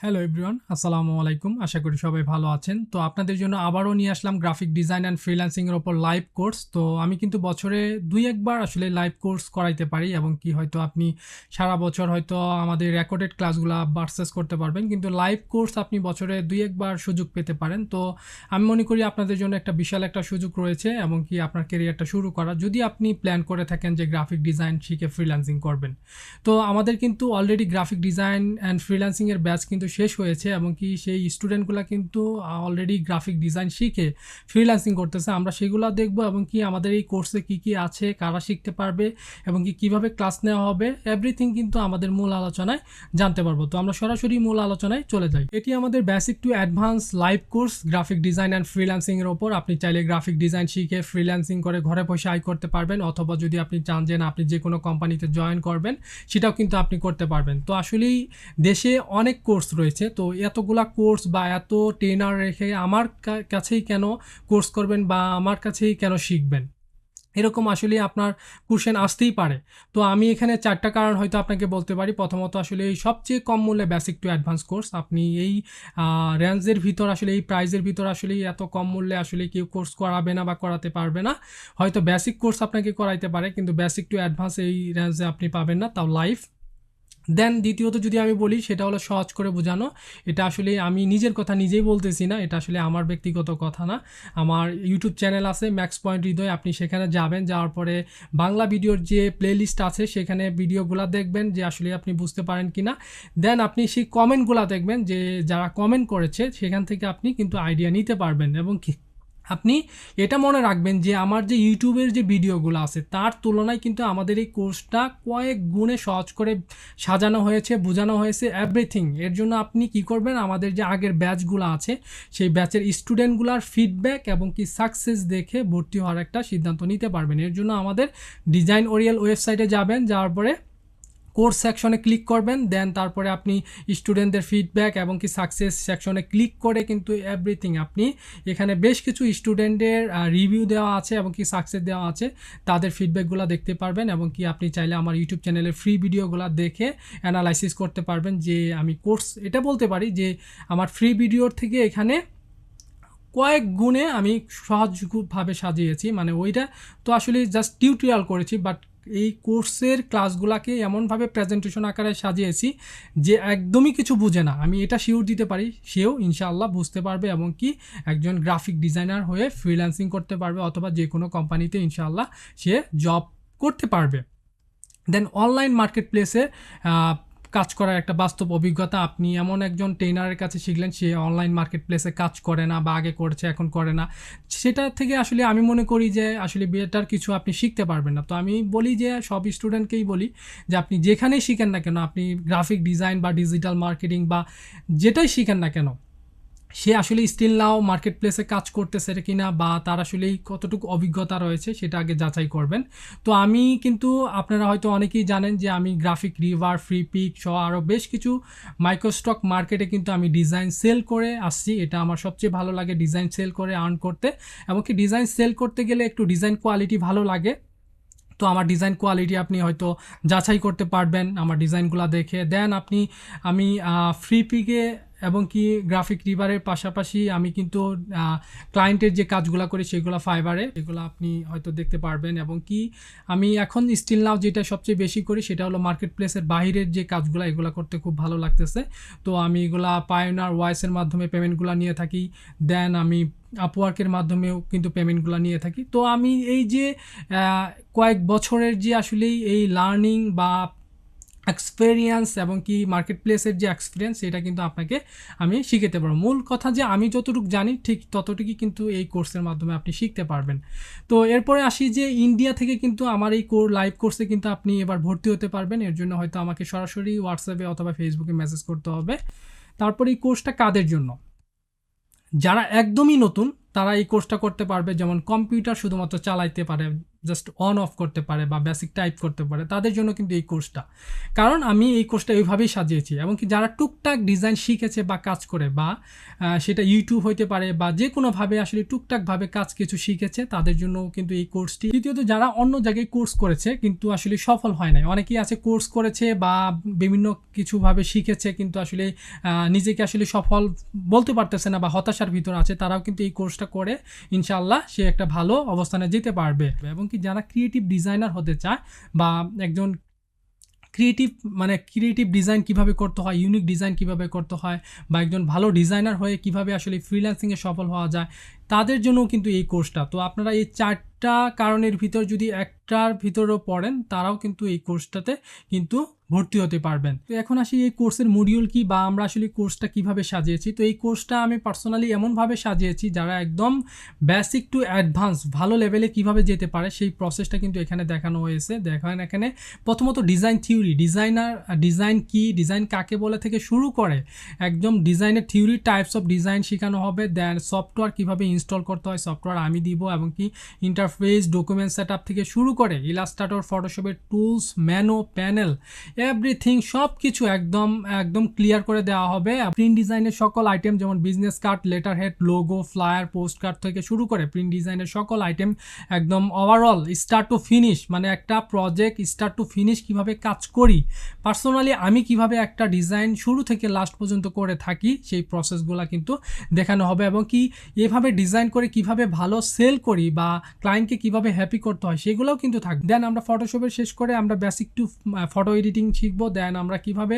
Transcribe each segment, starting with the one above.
Hello everyone, আসসালামু আলাইকুম। আশা করি সবাই ভালো আছেন। তো আপনাদের জন্য আবারও নিয়ে আসলাম গ্রাফিক ডিজাইন অ্যান্ড ফ্রিল্যান্সিং এর উপর লাইভ কোর্স। তো আমি কিন্তু বছরে ২-১ বার আসলে লাইভ কোর্স করাইতে পারি এবং কি হয়তো আপনি সারা বছর হয়তো আমাদের রেকর্ডেড ক্লাসগুলা পারচেজ করতে পারবেন। কিন্তু লাইভ কোর্স আপনি বছরে ২-১ বার সুযোগ পেতে পারেন। তো আমি মনে করি আপনাদের জন্য একটা বিশাল একটা সুযোগ রয়েছে এবং কি আপনার ক্যারিয়ারটা শুরু করা। যদি আপনি প্ল্যান করে থাকেন যে গ্রাফিক ডিজাইন শিখে ফ্রিল্যান্সিং করবেন। তো আমাদের কিন্তু already graphic design and freelancing এর ব্যাচ কিন্তু শেষ হয়েছে এবং কি সেই স্টুডেন্টগুলা কিন্তু অলরেডি গ্রাফিক ডিজাইন শিখে ফ্রিল্যান্সিং করতেছে। আমরা সেগুলা দেখব এবং কি আমাদের এই কোর্সে কি আছে, কারা শিখতে পারবে এবং কি কিভাবে ক্লাস নেওয়া হবে, এভরিথিং কিন্তু আমাদের মূল আলোচনায় জানতে পারবো। তো আমরা সরাসরি মূল আলোচনায় চলে যাই। এটি আমাদের basic to advance live course graphic design and freelancing এর উপর। আপনি চাইলে গ্রাফিক ডিজাইন শিখে ফ্রিল্যান্সিং করে ঘরে বসে আয় করতে পারবেন, অথবা যদি আপনি চান যে না আপনি যে কোনো কোম্পানিতে জয়েন করবেন সেটাও কিন্তু আপনি করতে পারবেন। তো আসলেই দেশে অনেক কোর্স রয়েছে, তো এতগুলা কোর্স বা এত ট্রেনার রেখে আমার কাছেই কেন কোর্স করবেন বা আমার কাছেই কেন শিখবেন, এরকম আসলে আপনার কোশ্চেন আসতেই পারে। তো আমি এখানে 4টা কারণ হয়তো আপনাকে বলতে পারি। প্রথমত আসলে এই সবচেয়ে কম মূল্যে বেসিক টু অ্যাডভান্স কোর্স। আপনি এই রেঞ্জের ভিতর আসলে এই প্রাইজের ভিতর আসলেই এত কম মূল্যে আসলে কেউ কোর্স করাবে না বা করাতে পারবে না। হয়তো বেসিক কোর্স আপনাকে করাইতে পারে, কিন্তু বেসিক টু অ্যাডভান্স এই রেঞ্জে আপনি পাবেন না, তাও লাইভ। দেন দ্বিতীয়ত যদি আমি বলি সেটা হলো সহজ করে বোঝানো। এটা আসলে আমি নিজের কথা নিজেই বলতেছি না, এটা আসলে আমার ব্যক্তিগত কথা না। আমার ইউটিউব চ্যানেল আছে ম্যাক্স পয়েন্ট হৃদয়, আপনি সেখানে যাবেন, যাওয়ার পরে বাংলা ভিডিওর যে প্লেলিস্ট আছে সেখানে ভিডিওগুলো দেখবেন যে আসলে আপনি বুঝতে পারেন কি না। দেন আপনি সেই কমেন্টগুলো দেখবেন যে যারা কমেন্ট করেছে সেখান থেকে আপনি কিন্তু আইডিয়া নিতে পারবেন। এবং কি আপনি এটা মনে রাখবেন যে আমার যে ইউটিউবের যে ভিডিওগুলো আছে তার তুলনায় কিন্তু আমাদের এই কোর্সটা কয়েক গুণে সহজ করে সাজানো হয়েছে, বোঝানো হয়েছে এভরিথিং। এর জন্য আপনি কি করবেন, আমাদের যে আগের ব্যাচগুলো আছে সেই ব্যাচের স্টুডেন্টগুলোর ফিডব্যাক এবং কি সাকসেস দেখে ভর্তি হওয়ার একটা সিদ্ধান্ত নিতে পারবেন। এর জন্য আমাদের ডিজাইন ওরিয়েল ওয়েবসাইটে যাবেন, যাওয়ার পরে কোর্স সেকশনে ক্লিক করবেন, দেন তারপরে আপনি স্টুডেন্টদের ফিডব্যাক এবং কি সাকসেস সেকশনে ক্লিক করে কিন্তু এভরিথিং আপনি এখানে বেশ কিছু স্টুডেন্টের রিভিউ দেওয়া আছে এবং কি সাকসেস দেওয়া আছে, তাদের ফিডব্যাকগুলো দেখতে পারবেন। এবং কি আপনি চাইলে আমার ইউটিউব চ্যানেলের ফ্রি ভিডিওগুলো দেখে অ্যানালাইসিস করতে পারবেন যে আমি কোর্স এটা বলতে পারি যে আমার ফ্রি ভিডিওর থেকে এখানে কয়েক গুণে আমি সহজভাবে সাজিয়েছি। মানে ওইটা তো আসলে জাস্ট টিউটোরিয়াল করেছি, বাট এই কোর্সের ক্লাসগুলোকে এমনভাবে প্রেজেন্টেশন আকারে সাজিয়েছি যে একদমই কিছু বুঝে না, আমি এটা শিওর দিতে পারি সেও ইনশাআল্লাহ বুঝতে পারবে এবং কি একজন গ্রাফিক ডিজাইনার হয়ে ফ্রিল্যান্সিং করতে পারবে, অথবা যে কোনো কোম্পানিতে ইনশাআল্লাহ সে জব করতে পারবে। দেন অনলাইন মার্কেট প্লেসে কাজ করার একটা বাস্তব অভিজ্ঞতা। আপনি এমন একজন ট্রেনারের কাছে শিখলেন, সে অনলাইন মার্কেট প্লেসে কাজ করে না বা আগে করছে এখন করে না, সেটা থেকে আসলে আমি মনে করি যে আসলে বেটার কিছু আপনি শিখতে পারবেন না। তো আমি বলি যে সব স্টুডেন্টকেই বলি যে আপনি যেখানেই শিখেন না কেন, আপনি গ্রাফিক ডিজাইন বা ডিজিটাল মার্কেটিং বা যেটাই শিখেন না কেন, সে আসলে স্টিল নাও মার্কেট প্লেসে কাজ করতেছে কিনা বা তার আসলেই কতটুকু অভিজ্ঞতা রয়েছে সেটা আগে যাচাই করবেন। তো আমি কিন্তু আপনারা হয়তো অনেকেই জানেন যে আমি গ্রাফিক রিভার, ফ্রি পিক সহ আরও বেশ কিছু মাইক্রোস্টক মার্কেটে কিন্তু আমি ডিজাইন সেল করে আসছি। এটা আমার সবচেয়ে ভালো লাগে, ডিজাইন সেল করে আর্ন করতে। এমনকি ডিজাইন সেল করতে গেলে একটু ডিজাইন কোয়ালিটি ভালো লাগে। তো আমার ডিজাইন কোয়ালিটি আপনি হয়তো যাচাই করতে পারবেন আমার ডিজাইনগুলো দেখে। দেন আমি ফ্রি পিকে এবং কি গ্রাফিক রিভারের পাশাপাশি আমি কিন্তু ক্লায়েন্টের যে কাজগুলো করি সেগুলো ফাইবারে, এগুলো আপনি হয়তো দেখতে পারবেন। এবং কি আমি এখন স্টিল নাও যেটা সবচেয়ে বেশি করি সেটা হলো মার্কেট প্লেসের বাইরের যে কাজগুলো, এগুলো করতে খুব ভালো লাগতেছে। তো আমি এগুলা পায়োনিয়ার ওয়াইসের মাধ্যমে পেমেন্টগুলো নিয়ে থাকি। দেন আমি আপওয়ার্কের মাধ্যমেও কিন্তু পেমেন্টগুলো নিয়ে থাকি। তো আমি এই যে কয়েক বছরের যে আসলেই এই লার্নিং বা এক্সপেরিয়েন্স এবং কি মার্কেট প্লেসের যে এক্সপিরিয়েন্স, সেটা কিন্তু আপনাকে আমি শিখাতে পারবো। মূল কথা যে আমি যতটুকু জানি ঠিক ততটুকুই কিন্তু এই কোর্সের মাধ্যমে আপনি শিখতে পারবেন। তো এরপরে আসি যে ইন্ডিয়া থেকে কিন্তু আমার এই লাইভ কোর্সে কিন্তু আপনি এবার ভর্তি হতে পারবেন। এর জন্য হয়তো আমাকে সরাসরি হোয়াটসঅ্যাপে অথবা ফেসবুকে মেসেজ করতে হবে। তারপর এই কোর্সটা কাদের জন্য, যারা একদমই নতুন তারা এই কোর্সটা করতে পারবে, যেমন কম্পিউটার শুধুমাত্র চালাইতে পারে জাস্ট অন অফ করতে পারে বা বেসিক টাইপ করতে পারে, তাদের জন্য কিন্তু এই কোর্সটা। কারণ আমি এই কোর্সটা এইভাবেই সাজিয়েছি, এবং কি যারা টুকটাক ডিজাইন শিখেছে বা কাজ করে, বা সেটা ইউটিউব হইতে পারে বা যে কোনোভাবে আসলে টুকটাকভাবে কাজ কিছু শিখেছে, তাদের জন্য কিন্তু এই কোর্সটি। দ্বিতীয়ত, যারা অন্য জায়গায় কোর্স করেছে কিন্তু আসলে সফল হয় নাই, অনেকেই আছে কোর্স করেছে বা বিভিন্ন কিছুভাবে শিখেছে কিন্তু আসলে নিজেকে আসলে সফল বলতে পারতেছে না বা হতাশার ভিতর আছে, তারাও কিন্তু এই কোর্সটা করে ইনশাআল্লাহ সে একটা ভালো অবস্থানে যেতে পারবে। এবং কি যারা ক্রিয়েটিভ ডিজাইনার হতে চায় বা একজন ক্রিয়েটিভ ডিজাইন কিভাবে করতে হয়, ইউনিক ডিজাইন কিভাবে করতে হয়, বা একজন ভালো ডিজাইনার হয়ে কিভাবে আসলে ফ্রিল্যান্সিংয়ে সফল হওয়া যায়, তাদের জন্য কিন্তু এই কোর্সটা। তো আপনারা এই 4টা কারণের ভিতর যদি একটার ভিতরেও পড়েন, তারাও কিন্তু এই কোর্সটাতে কিন্তু ভর্তি হতে পারবেন। তো এখন আসি এই কোর্সের মডিউল কি, বা আমরা আসলে কোর্সটা কিভাবে সাজিয়েছি। তো এই কোর্সটা আমি পার্সোনালি এমনভাবে সাজিয়েছি যারা একদম বেসিক টু অ্যাডভান্স ভালো লেভেলে কিভাবে যেতে পারে সেই প্রসেসটা কিন্তু এখানে দেখানো হয়েছে। দেখেন এখানে প্রথমত ডিজাইন থিওরি, ডিজাইন কি, ডিজাইন কাকে বলে থেকে শুরু করে একদম ডিজাইনের থিওরি, টাইপস অফ ডিজাইন শেখানো হবে। দেন সফটওয়্যার কিভাবে ইনস্টল করতে হয়, সফটওয়্যার আমি দিব, এবং কি ইন্টারফেস, ডকুমেন্ট সেটআপ থেকে শুরু করে ইলাস্ট্রেটর, ফটোশপের টুলস, মেনু, প্যানেল, এভরিথিং সব কিছু একদম ক্লিয়ার করে দেওয়া হবে। প্রিন্ট ডিজাইনের সকল আইটেম, যেমন business card, letter head, logo, flyer, post card থেকে শুরু করে প্রিন্ট ডিজাইনের সকল আইটেম একদম ওভারঅল স্টার্ট টু ফিনিশ, মানে একটা প্রজেক্ট স্টার্ট টু ফিনিশ কিভাবে কাজ করি, পার্সোনালি আমি কিভাবে একটা ডিজাইন শুরু থেকে লাস্ট পর্যন্ত করে থাকি, সেই প্রসেসগুলো কিন্তু দেখানো হবে। এবং কি এভাবে ডিজাইন করে কিভাবে ভালো সেল করি বা ক্লায়েন্টকে কিভাবে হ্যাপি করতে হয়, সেগুলোও কিন্তু থাকবে। দেন আমরা ফটোশপের শেষ করে আমরা বেসিক টু ফটো এডিটিং শিখবো। দেন আমরা কিভাবে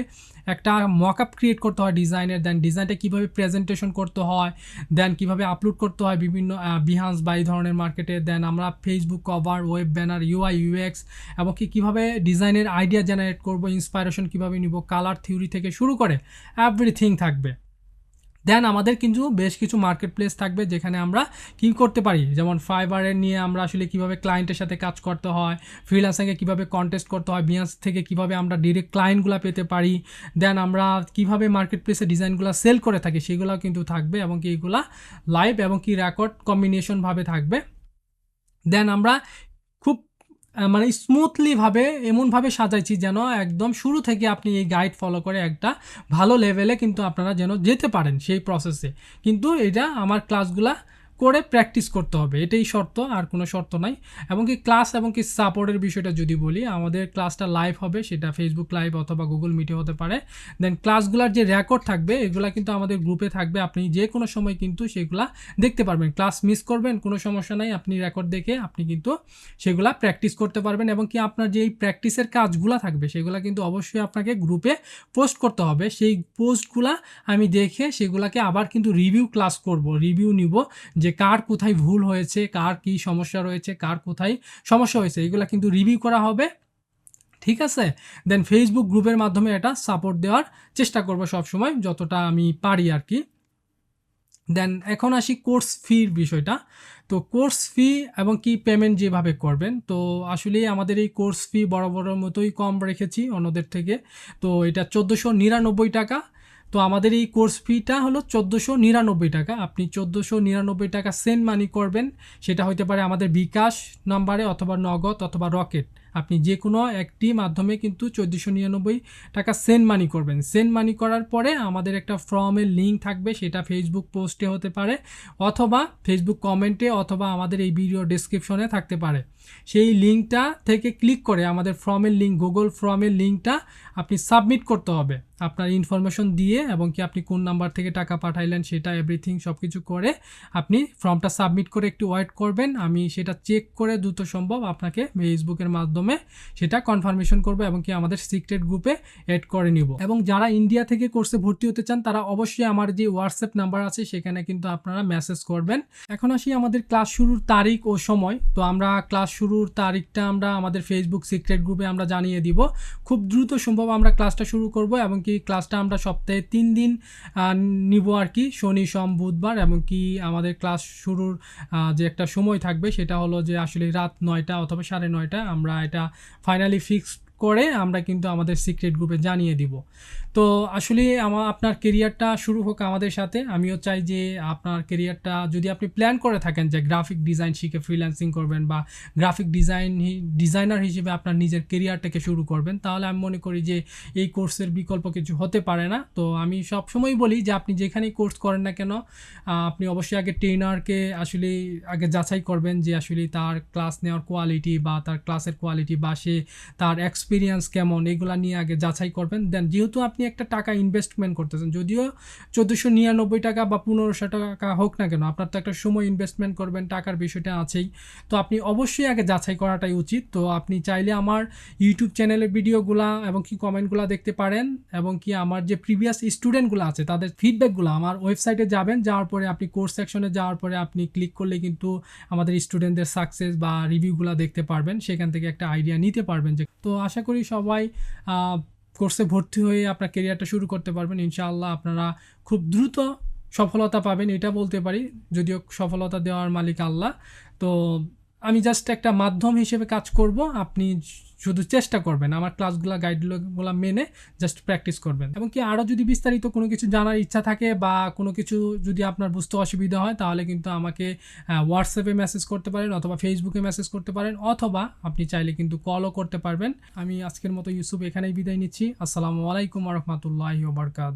একটা মকআপ ক্রিয়েট করতে হয় ডিজাইনের, দেন ডিজাইনটা কিভাবে প্রেজেন্টেশন করতে হয়, দেন কিভাবে আপলোড করতে হয় বিভিন্ন বিহান্স বা এই ধরনের মার্কেটে। দেন আমরা Facebook cover, web banner, UI UX, এবং কিভাবে ডিজাইনের আইডিয়া জেনারেট করব, ইন্সপাইরেশন কিভাবে নিব, কালার থিওরি থেকে শুরু করে এভরিথিং থাকবে। দেন আমাদের কিন্তু বেশ কিছু মার্কেট প্লেস থাকবে যেখানে আমরা কী করতে পারি, যেমন ফাইবারের নিয়ে আমরা আসলে কিভাবে ক্লায়েন্টের সাথে কাজ করতে হয়, ফ্রিল্যান্সিংয়ে কিভাবে কন্টেস্ট করতে হয়, বিয়ান্স থেকে কিভাবে আমরা ডিরেক্ট ক্লায়েন্টগুলো পেতে পারি, দেন আমরা কিভাবে মার্কেট প্লেসে ডিজাইনগুলো সেল করে থাকি সেগুলো কিন্তু থাকবে, এবং কি এগুলা লাইভ এবং কি রেকর্ড কম্বিনেশনভাবে থাকবে। দেন আমরা খুব মানে স্মুথলিভাবে এমনভাবে সাজাইছি যেন একদম শুরু থেকে আপনি এই গাইড ফলো করে একটা ভালো লেভেলে কিন্তু আপনারা যেন যেতে পারেন সেই প্রসেসে। কিন্তু এটা আমার ক্লাসগুলা করে প্র্যাকটিস করতে হবে, এটাই শর্ত, আর কোনো শর্ত নাই। এবং কি ক্লাস এবং কি সাপোর্টের বিষয়টা যদি বলি, আমাদের ক্লাসটা লাইভ হবে, সেটা ফেসবুক লাইভ অথবা গুগল মিটে হতে পারে। দেন ক্লাসগুলোর যে রেকর্ড থাকবে এগুলা কিন্তু আমাদের গ্রুপে থাকবে, আপনি যে কোনো সময় কিন্তু সেগুলা দেখতে পারবেন। ক্লাস মিস করবেন কোনো সমস্যা নাই, আপনি রেকর্ড দেখে আপনি কিন্তু সেগুলা প্র্যাকটিস করতে পারবেন। এবং কি আপনার যেই প্র্যাকটিসের কাজগুলো থাকবে সেগুলো কিন্তু অবশ্যই আপনাকে গ্রুপে পোস্ট করতে হবে। সেই পোস্টগুলা আমি দেখে সেগুলাকে আবার কিন্তু রিভিউ ক্লাস করব, রিভিউ নিব যে কার কোথায় ভুল হয়েছে, কার কি সমস্যা রয়েছে, কার কোথায় সমস্যা হয়েছে, এগুলো কিন্তু রিভিউ করা হবে, ঠিক আছে। দেন ফেসবুক গ্রুপের মাধ্যমে এটা সাপোর্ট দেওয়ার চেষ্টা করব সবসময় যতটা আমি পারি আর কি। দেন এখন আসি কোর্স ফির বিষয়টা। তো কোর্স ফি এবং কি পেমেন্ট যেভাবে করবেন, তো আসলে আমাদের এই কোর্স ফি বরাবরের মতোই কম রেখেছি অন্যদের থেকে। তো এটা 1499 টাকা। তো আমাদের এই কোর্স ফিটা হলো 1499 টাকা। আপনি 1499 টাকা সেন্ড মানি করবেন, সেটা হতে পারে আমাদের বিকাশ নাম্বারে অথবা নগদ অথবা রকেট, আপনি যে কোনো একটি মাধ্যমে কিন্তু 1499 টাকা সেন্ড মানি করবেন। সেন্ড মানি করার পরে আমাদের একটা ফর্মের লিঙ্ক থাকবে, সেটা ফেসবুক পোস্টে হতে পারে অথবা ফেসবুক কমেন্টে অথবা আমাদের এই ভিডিও ডেসক্রিপশনে থাকতে পারে। সেই লিঙ্কটা থেকে ক্লিক করে আমাদের ফর্মের লিঙ্ক, গুগল ফর্মের লিঙ্কটা আপনি সাবমিট করতে হবে আপনার ইনফরমেশন দিয়ে, এবং কি আপনি কোন নাম্বার থেকে টাকা পাঠাইলেন সেটা এভরিথিং সব কিছু করে আপনি ফর্মটা সাবমিট করে একটু ওয়েট করবেন। আমি সেটা চেক করে দ্রুত সম্ভব আপনাকে ফেসবুকের মাধ্যমে সেটা কনফার্মেশন করবো, এবং কি আমাদের সিক্রেট গ্রুপে অ্যাড করে নিব। এবং যারা ইন্ডিয়া থেকে কোর্সে ভর্তি হতে চান তারা অবশ্যই আমার যে হোয়াটসঅ্যাপ নাম্বার আছে সেখানে কিন্তু আপনারা মেসেজ করবেন। এখন আসি আমাদের ক্লাস শুরুর তারিখ ও সময়। তো আমরা ক্লাস শুরুর তারিখটা আমরা আমাদের ফেসবুক সিক্রেট গ্রুপে আমরা জানিয়ে দিব। খুব দ্রুত সম্ভব আমরা ক্লাসটা শুরু করব, এবং কি ক্লাসটা আমরা সপ্তাহে 3 দিন নিব আর কি, শনি সোম বুধবার। এবং কি আমাদের ক্লাস শুরুর যে একটা সময় থাকবে সেটা হলো যে আসলে রাত 9টা অথবা 9:30, আমরা এটা ফাইনালি ফিক্সড করে আমরা কিন্তু আমাদের সিক্রেট গ্রুপে জানিয়ে দিব। তো আসলে আপনার কেরিয়ারটা শুরু হোক আমাদের সাথে। আমিও চাই যে আপনার কেরিয়ারটা যদি আপনি প্ল্যান করে থাকেন যে গ্রাফিক ডিজাইন শিখে ফ্রিল্যান্সিং করবেন বা গ্রাফিক ডিজাইনার হিসেবে আপনার নিজের কেরিয়ারটাকে শুরু করবেন, তাহলে আমি মনে করি যে এই কোর্সের বিকল্প কিছু হতে পারে না। তো আমি সবসময় বলি যে আপনি যেখানেই কোর্স করেন না কেন, আপনি অবশ্যই আগে ট্রেনারকে আসলে আগে যাচাই করবেন যে আসলে তার ক্লাস নেওয়ার কোয়ালিটি বা তার ক্লাসের কোয়ালিটি বা সে তার এক্সপিরিয়েন্স কেমন, এগুলো নিয়ে আগে যাচাই করবেন। দেন যেহেতু আপনি একটা টাকা ইনভেস্টমেন্ট করতেছেন, যদিও 1499 টাকা বা 1500 টাকা হোক না কেন, আপনার তো একটা সময় ইনভেস্টমেন্ট করবেন, টাকার বিষয়টা আছেই। তো আপনি অবশ্যই আগে যাচাই করাটাই উচিত। তো আপনি চাইলে আমার ইউটিউব চ্যানেলের ভিডিওগুলা এবং কি কমেন্টগুলো দেখতে পারেন, এবং কি আমার যে প্রিভিয়াস স্টুডেন্টগুলো আছে তাদের ফিডব্যাকগুলো আমার ওয়েবসাইটে যাবেন, যাওয়ার পরে আপনি কোর্স সেকশনে যাওয়ার পরে আপনি ক্লিক করলে কিন্তু আমাদের স্টুডেন্টদের সাকসেস বা রিভিউগুলো দেখতে পারবেন, সেখান থেকে একটা আইডিয়া নিতে পারবেন। যে তো আশা করি সবাই কোর্সে ভর্তি হয়ে আপনার কেরিয়ারটা শুরু করতে পারবেন। ইনশাআল্লাহ আপনারা খুব দ্রুত সফলতা পাবেন, এটা বলতে পারি, যদিও সফলতা দেওয়ার মালিক আল্লাহ। তো আমি জাস্ট একটা মাধ্যম হিসেবে কাজ করব, আপনি শুধু চেষ্টা করবেন আমার ক্লাসগুলো গাইডগুলো মেনে জাস্ট প্র্যাকটিস করবেন। এবং কি আরও যদি বিস্তারিত কোনো কিছু জানার ইচ্ছা থাকে বা কোনো কিছু যদি আপনার বুঝতে অসুবিধা হয়, তাহলে কিন্তু আমাকে হোয়াটসঅ্যাপে মেসেজ করতে পারেন অথবা ফেসবুকে মেসেজ করতে পারেন, অথবা আপনি চাইলে কিন্তু কলও করতে পারবেন। আমি আজকের মতো ইউসুফ এখানেই বিদায় নিচ্ছি। আসসালামু আলাইকুম ওয়া রাহমাতুল্লাহি ওয়া বারাকাতুহু।